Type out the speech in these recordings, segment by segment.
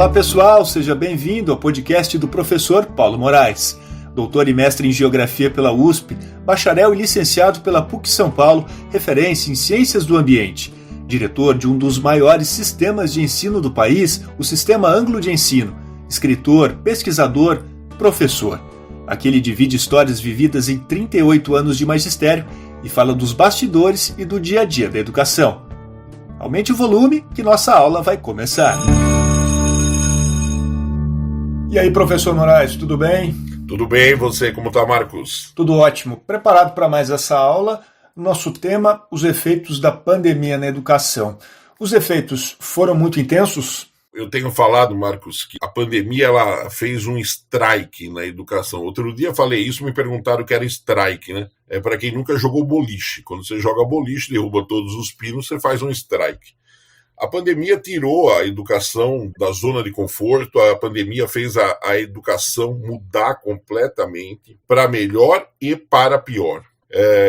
Olá pessoal, seja bem-vindo ao podcast do professor Paulo Moraes. Doutor e mestre em Geografia pela USP, bacharel e licenciado pela PUC São Paulo, referência em Ciências do Ambiente. Diretor de um dos maiores sistemas de ensino do país, o Sistema Anglo de Ensino. Escritor, pesquisador, professor. Aqui ele divide histórias vividas em 38 anos de magistério e fala dos bastidores e do dia a dia da educação. Aumente o volume que nossa aula vai começar. E aí, professor Moraes, tudo bem? Tudo bem, você, como está, Marcos? Tudo ótimo. Preparado para mais essa aula? Nosso tema, os efeitos da pandemia na educação. Os efeitos foram muito intensos? Eu tenho falado, Marcos, que a pandemia ela fez um strike na educação. Outro dia falei isso, me perguntaram o que era strike, né? É para quem nunca jogou boliche. Quando você joga boliche, derruba todos os pinos, você faz um strike. A pandemia tirou a educação da zona de conforto, a pandemia fez a educação mudar completamente para melhor e para pior.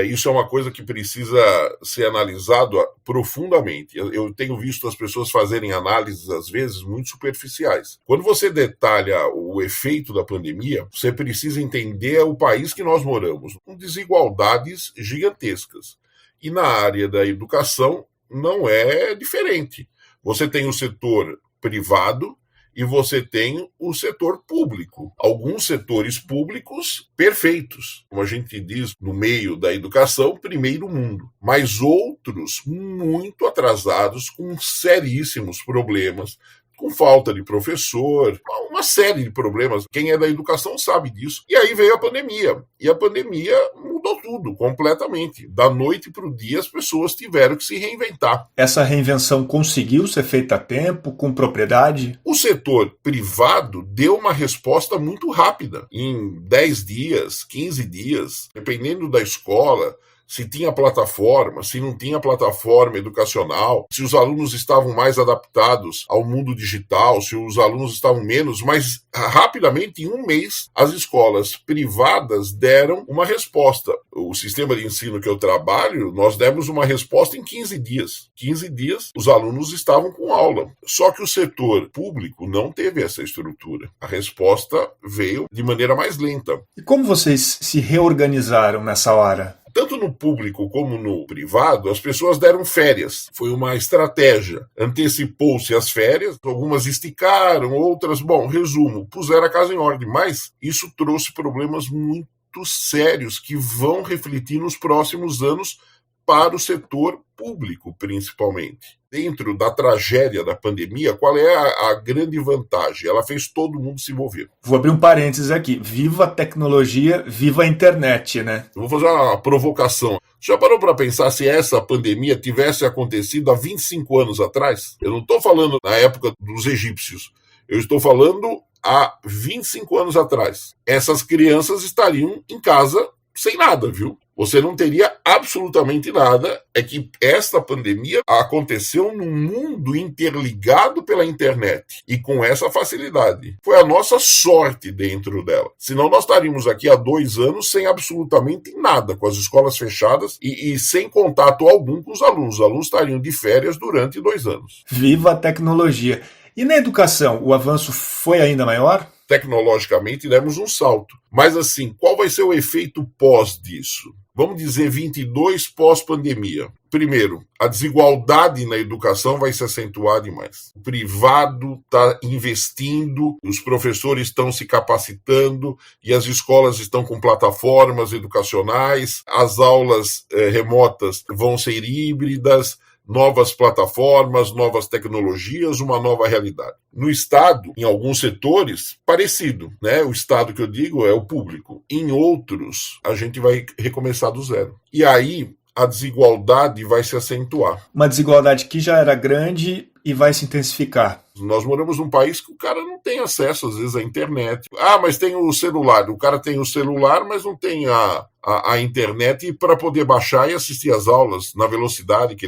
Isso é uma coisa que precisa ser analisado profundamente. Eu tenho visto as pessoas fazerem análises, às vezes, muito superficiais. Quando você detalha o efeito da pandemia, você precisa entender o país que nós moramos, com desigualdades gigantescas. E na área da educação, não é diferente. Você tem o setor privado e você tem o setor público. Alguns setores públicos perfeitos, como a gente diz no meio da educação, primeiro mundo. Mas outros muito atrasados, com seríssimos problemas, com falta de professor, uma série de problemas. Quem é da educação sabe disso. E aí veio a pandemia. E a pandemia mudou tudo, completamente. Da noite para o dia, as pessoas tiveram que se reinventar. Essa reinvenção conseguiu ser feita a tempo, com propriedade? O setor privado deu uma resposta muito rápida. Em 10 dias, 15 dias, dependendo da escola, se tinha plataforma, se não tinha plataforma educacional, se os alunos estavam mais adaptados ao mundo digital, se os alunos estavam menos, mas rapidamente, em um mês, as escolas privadas deram uma resposta. O sistema de ensino que eu trabalho, nós demos uma resposta em 15 dias. 15 dias, os alunos estavam com aula. Só que o setor público não teve essa estrutura. A resposta veio de maneira mais lenta. E como vocês se reorganizaram nessa hora? Tanto no público como no privado, as pessoas deram férias. Foi uma estratégia. Antecipou-se as férias, algumas esticaram, outras, resumo, puseram a casa em ordem. Mas isso trouxe problemas muito sérios que vão refletir nos próximos anos para o setor público, principalmente. Dentro da tragédia da pandemia, qual é a grande vantagem? Ela fez todo mundo se envolver. Vou abrir um parênteses aqui. Viva a tecnologia, viva a internet, né? Eu vou fazer uma provocação. Já parou para pensar se essa pandemia tivesse acontecido há 25 anos atrás? Eu não estou falando na época dos egípcios. Eu estou falando há 25 anos atrás. Essas crianças estariam em casa sem nada, viu? Você não teria absolutamente nada. É que esta pandemia aconteceu num mundo interligado pela internet e com essa facilidade. Foi a nossa sorte dentro dela. Senão nós estaríamos aqui há 2 anos sem absolutamente nada, com as escolas fechadas e sem contato algum com os alunos. Os alunos estariam de férias durante 2 anos. Viva a tecnologia! E na educação, o avanço foi ainda maior? Tecnologicamente demos um salto. Mas assim, qual vai ser o efeito pós disso? Vamos dizer 22 pós-pandemia. Primeiro, a desigualdade na educação vai se acentuar demais. O privado está investindo, os professores estão se capacitando e as escolas estão com plataformas educacionais, as aulas remotas vão ser híbridas, novas plataformas, novas tecnologias, uma nova realidade. No Estado, em alguns setores, parecido, né? O Estado que eu digo é o público. Em outros, a gente vai recomeçar do zero. E aí, a desigualdade vai se acentuar. Uma desigualdade que já era grande e vai se intensificar. Nós moramos num país que o cara não tem acesso, às vezes, à internet. Ah, mas tem o celular. O cara tem o celular, mas não tem a a internet para poder baixar e assistir as aulas na velocidade que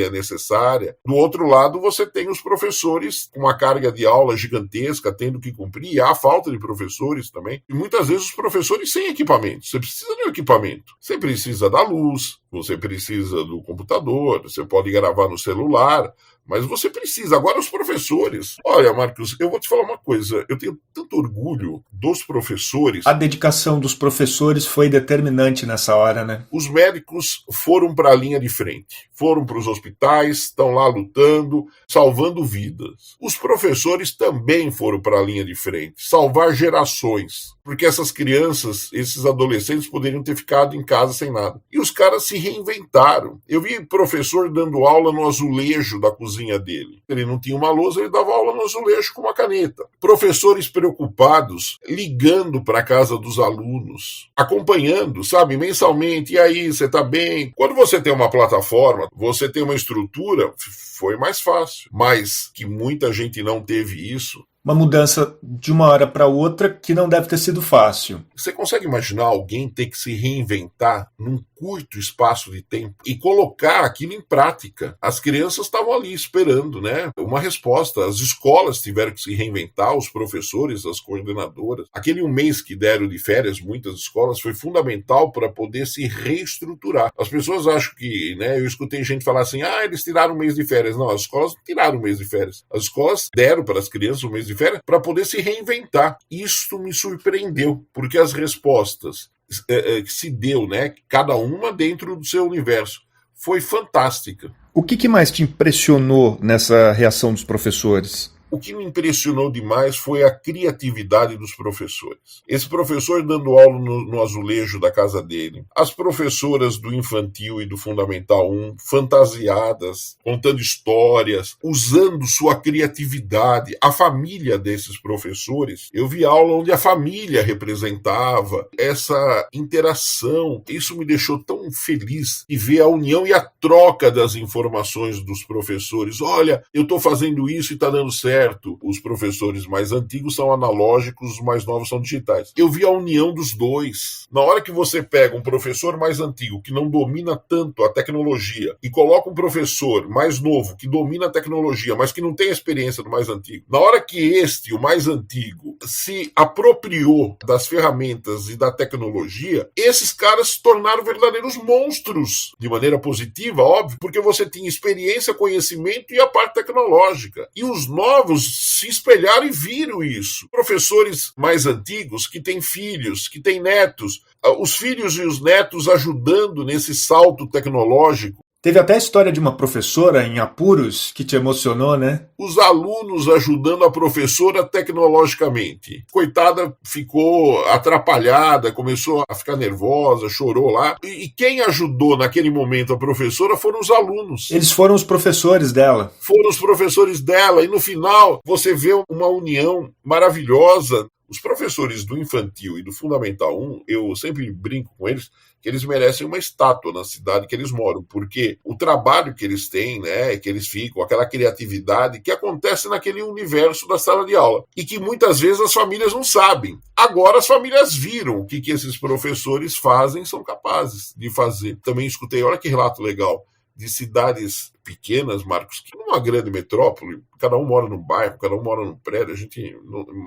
é necessária. Do outro lado, você tem os professores com uma carga de aula gigantesca, tendo que cumprir, e há falta de professores também. E muitas vezes os professores sem equipamento. Você precisa de um equipamento. Você precisa da luz, você precisa do computador, você pode gravar no celular, mas você precisa. Agora os professores... Olha, Marcos, eu vou te falar uma coisa. Eu tenho tanto orgulho dos professores. A dedicação dos professores foi determinante nessa hora, né? Os médicos foram para a linha de frente. Foram para os hospitais, estão lá lutando, salvando vidas. Os professores também foram para a linha de frente. Salvar gerações. Porque essas crianças, esses adolescentes poderiam ter ficado em casa sem nada. E os caras se reinventaram. Eu vi professor dando aula no azulejo da cozinha dele. Ele não tinha uma lousa, ele dava aula no azulejo com uma caneta. Professores preocupados, ligando para a casa dos alunos, acompanhando, sabe, mensalmente. E aí, você está bem? Quando você tem uma plataforma, você tem uma estrutura, foi mais fácil. Mas que muita gente não teve isso. Uma mudança de uma hora para outra que não deve ter sido fácil. Você consegue imaginar alguém ter que se reinventar num curto espaço de tempo e colocar aquilo em prática? As crianças estavam ali esperando, né, uma resposta. As escolas tiveram que se reinventar, os professores, as coordenadoras. Aquele um mês que deram de férias, muitas escolas, foi fundamental para poder se reestruturar. As pessoas acham que, né, eu escutei gente falar assim, eles tiraram um mês de férias. Não, as escolas não tiraram um mês de férias. As escolas deram para as crianças um mês de férias para poder se reinventar. Isto me surpreendeu, porque as respostas que se deu, né, cada uma dentro do seu universo, foi fantástica. O que mais te impressionou nessa reação dos professores? O que me impressionou demais foi a criatividade dos professores. Esse professor dando aula no azulejo da casa dele. As professoras do infantil e do Fundamental 1, fantasiadas, contando histórias, usando sua criatividade. A família desses professores, eu vi aula onde a família representava essa interação. Isso me deixou tão feliz de ver a união e a troca das informações dos professores. Olha, eu estou fazendo isso e está dando certo. Os professores mais antigos são analógicos, os mais novos são digitais. Eu vi a união dos dois. Na hora que você pega um professor mais antigo, que não domina tanto a tecnologia, e coloca um professor mais novo, que domina a tecnologia, mas que não tem a experiência do mais antigo, na hora que o mais antigo, se apropriou das ferramentas e da tecnologia, esses caras se tornaram verdadeiros monstros, de maneira positiva, óbvio, porque você tinha experiência, conhecimento e a parte tecnológica. E os novos se espelharam e viram isso. Professores mais antigos que têm filhos, que têm netos, os filhos e os netos ajudando nesse salto tecnológico. Teve até a história de uma professora em apuros que te emocionou, né? Os alunos ajudando a professora tecnologicamente. Coitada, ficou atrapalhada, começou a ficar nervosa, chorou lá. E quem ajudou naquele momento a professora foram os alunos. Eles foram os professores dela. Foram os professores dela. E no final você vê uma união maravilhosa. Os professores do infantil e do Fundamental 1, eu sempre brinco com eles, que eles merecem uma estátua na cidade que eles moram, porque o trabalho que eles têm, né, que eles ficam, aquela criatividade que acontece naquele universo da sala de aula, e que muitas vezes as famílias não sabem. Agora as famílias viram o que esses professores fazem, são capazes de fazer. Também escutei, olha que relato legal, de cidades pequenas, Marcos, que numa grande metrópole, cada um mora num bairro, cada um mora num prédio, a gente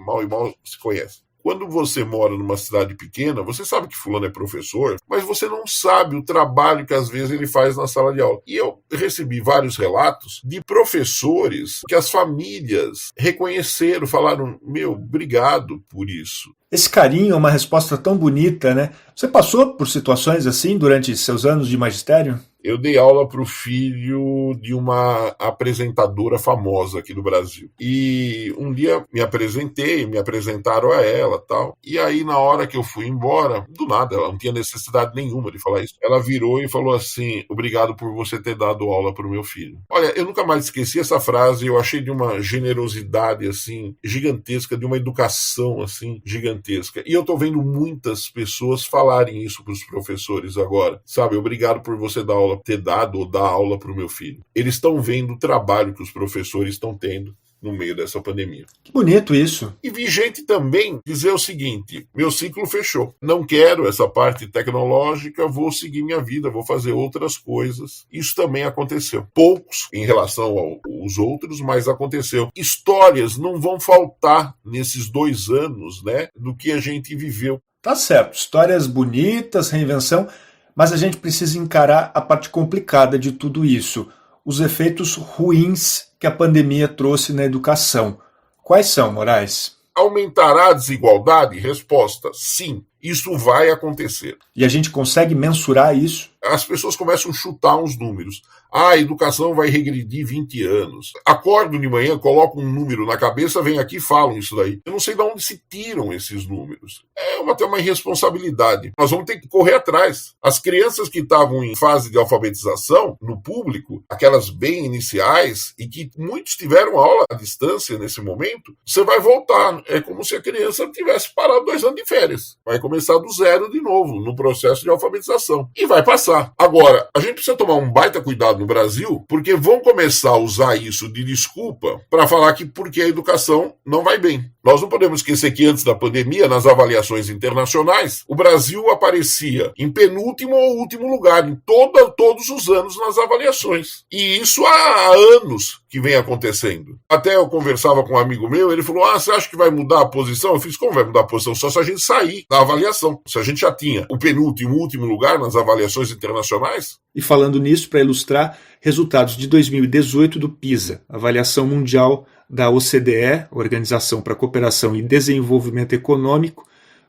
mal e mal se conhece. Quando você mora numa cidade pequena, você sabe que fulano é professor, mas você não sabe o trabalho que às vezes ele faz na sala de aula. E eu recebi vários relatos de professores que as famílias reconheceram, falaram, obrigado por isso. Esse carinho é uma resposta tão bonita, né? Você passou por situações assim durante seus anos de magistério? Eu dei aula para o filho de uma apresentadora famosa aqui do Brasil. E um dia me apresentaram a ela tal. E aí, na hora que eu fui embora, do nada, ela não tinha necessidade nenhuma de falar isso. Ela virou e falou assim, obrigado por você ter dado aula para o meu filho. Olha, eu nunca mais esqueci essa frase, eu achei de uma generosidade, assim, gigantesca, de uma educação, assim, gigantesca. E eu tô vendo muitas pessoas falarem isso para os professores agora. Sabe, obrigado por você dar aula, ter dado ou dar aula para o meu filho. Eles estão vendo o trabalho que os professores estão tendo no meio dessa pandemia. Que bonito isso. E vi gente também dizer o seguinte: meu ciclo fechou, não quero essa parte tecnológica, vou seguir minha vida, vou fazer outras coisas. Isso também aconteceu. Poucos em relação aos outros, mas aconteceu. Histórias não vão faltar nesses 2 anos, né, do que a gente viveu. Tá certo, histórias bonitas, reinvenção, mas a gente precisa encarar a parte complicada de tudo isso, os efeitos ruins que a pandemia trouxe na educação. Quais são, Moraes? Aumentará a desigualdade? Resposta: sim, isso vai acontecer. E a gente consegue mensurar isso? As pessoas começam a chutar uns números. A educação vai regredir 20 anos. Acordo de manhã, coloco um número na cabeça, vem aqui e falam isso daí. Eu não sei de onde se tiram esses números. É até uma irresponsabilidade. Nós vamos ter que correr atrás. As crianças que estavam em fase de alfabetização, no público, aquelas bem iniciais, e que muitos tiveram aula à distância nesse momento, você vai voltar. É como se a criança tivesse parado 2 anos de férias. Vai começar do zero de novo, no processo de alfabetização. E vai passar. Agora, a gente precisa tomar um baita cuidado no Brasil, porque vão começar a usar isso de desculpa para falar que porque a educação não vai bem. Nós não podemos esquecer que antes da pandemia, nas avaliações internacionais, o Brasil aparecia em penúltimo ou último lugar, em todos os anos nas avaliações. E isso há anos que vem acontecendo. Até eu conversava com um amigo meu, ele falou: você acha que vai mudar a posição? Eu fiz: como vai mudar a posição? Só se a gente sair da avaliação. Se a gente já tinha o penúltimo, último lugar nas avaliações internacionais. E falando nisso, para ilustrar, resultados de 2018 do PISA, avaliação mundial da OCDE, Organização para a Cooperação e Desenvolvimento Econômico,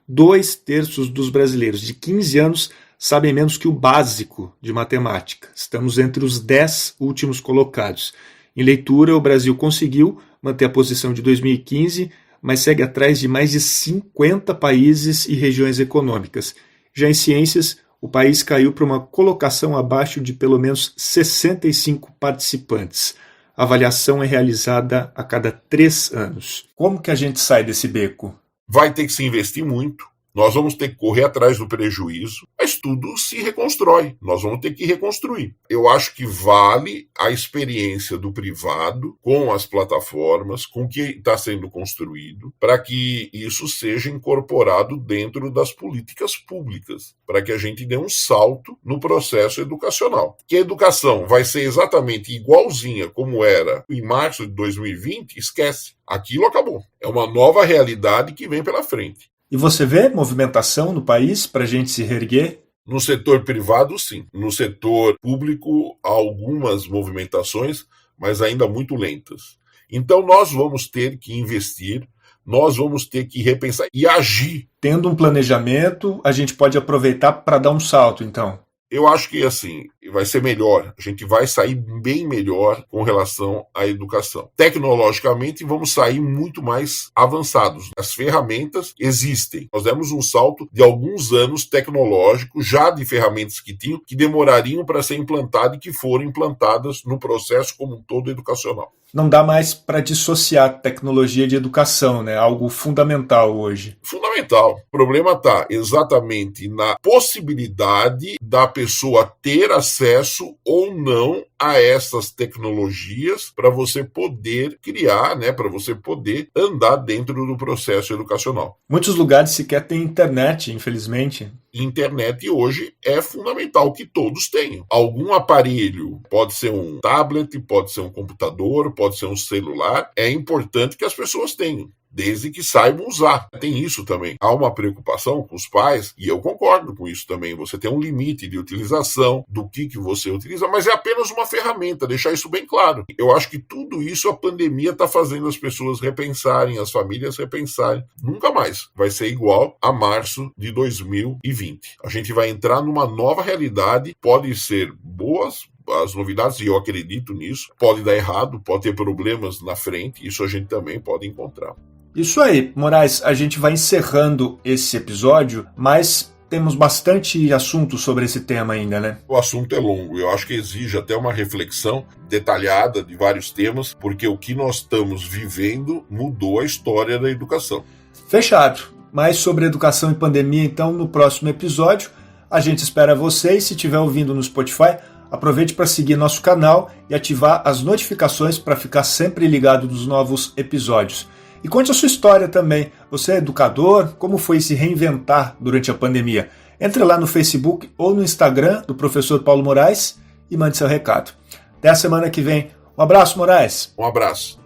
2/3 dos brasileiros de 15 anos sabem menos que o básico de matemática. Estamos entre os 10 últimos colocados. Em leitura, o Brasil conseguiu manter a posição de 2015, mas segue atrás de mais de 50 países e regiões econômicas. Já em ciências, o país caiu para uma colocação abaixo de pelo menos 65 participantes. A avaliação é realizada a cada 3 anos. Como que a gente sai desse beco? Vai ter que se investir muito. Nós vamos ter que correr atrás do prejuízo, mas tudo se reconstrói. Nós vamos ter que reconstruir. Eu acho que vale a experiência do privado com as plataformas, com o que está sendo construído, para que isso seja incorporado dentro das políticas públicas, para que a gente dê um salto no processo educacional. Que a educação vai ser exatamente igualzinha como era em março de 2020, esquece. Aquilo acabou. É uma nova realidade que vem pela frente. E você vê movimentação no país para a gente se reerguer? No setor privado, sim. No setor público, há algumas movimentações, mas ainda muito lentas. Então, nós vamos ter que investir, nós vamos ter que repensar e agir. Tendo um planejamento, a gente pode aproveitar para dar um salto, então. Eu acho que, assim, vai ser melhor. A gente vai sair bem melhor com relação à educação. Tecnologicamente, vamos sair muito mais avançados. As ferramentas existem. Nós demos um salto de alguns anos tecnológicos, já de ferramentas que tinham, que demorariam para ser implantadas e que foram implantadas no processo como um todo educacional. Não dá mais para dissociar tecnologia de educação, né? Algo fundamental hoje. Fundamental. O problema está exatamente na possibilidade da pessoa ter acesso ou não a essas tecnologias para você poder criar, né, para você poder andar dentro do processo educacional. Muitos lugares sequer têm internet, infelizmente. Internet hoje é fundamental que todos tenham. Algum aparelho, pode ser um tablet, pode ser um computador, pode ser um celular, é importante que as pessoas tenham, desde que saibam usar. Tem isso também. Há uma preocupação com os pais, e eu concordo com isso também. Você tem um limite de utilização do que você utiliza, mas é apenas uma ferramenta, deixar isso bem claro. Eu acho que tudo isso a pandemia está fazendo as pessoas repensarem, as famílias repensarem. Nunca mais vai ser igual a março de 2020. A gente vai entrar numa nova realidade, pode ser boas, as novidades, e eu acredito nisso, pode dar errado, pode ter problemas na frente, isso a gente também pode encontrar. Isso aí, Moraes, a gente vai encerrando esse episódio, mas temos bastante assunto sobre esse tema ainda, né? O assunto é longo, eu acho que exige até uma reflexão detalhada de vários temas, porque o que nós estamos vivendo mudou a história da educação. Fechado. Mais sobre educação e pandemia, então, no próximo episódio. A gente espera vocês. Se estiver ouvindo no Spotify, Aproveite para seguir nosso canal e ativar as notificações para ficar sempre ligado dos novos episódios. E conte a sua história também. Você é educador? Como foi se reinventar durante a pandemia? Entre lá no Facebook ou no Instagram do professor Paulo Moraes e mande seu recado. Até a semana que vem. Um abraço, Moraes. Um abraço.